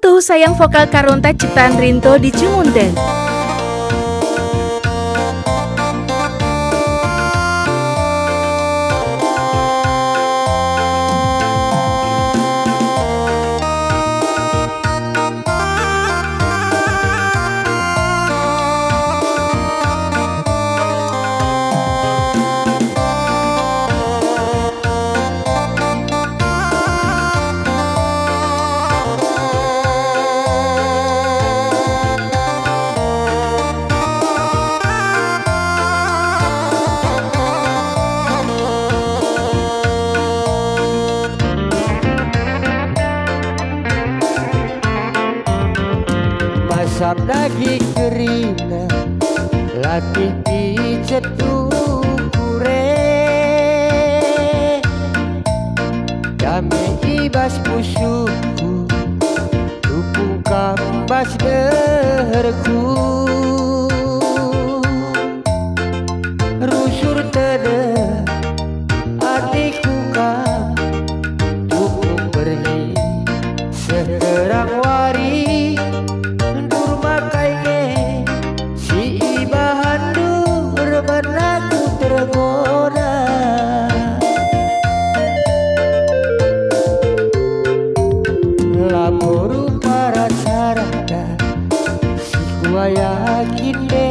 tuh sayang vokal Karonta ciptaan Rinto di Cumunden. Masak daging gerina latih pijet ukure dame ibas pusuku dukung kambas derku rusur tede adikku kang dukung berhi seherang wari si ibahan dur menaku tergoda lapor para sarada si kuaya kinde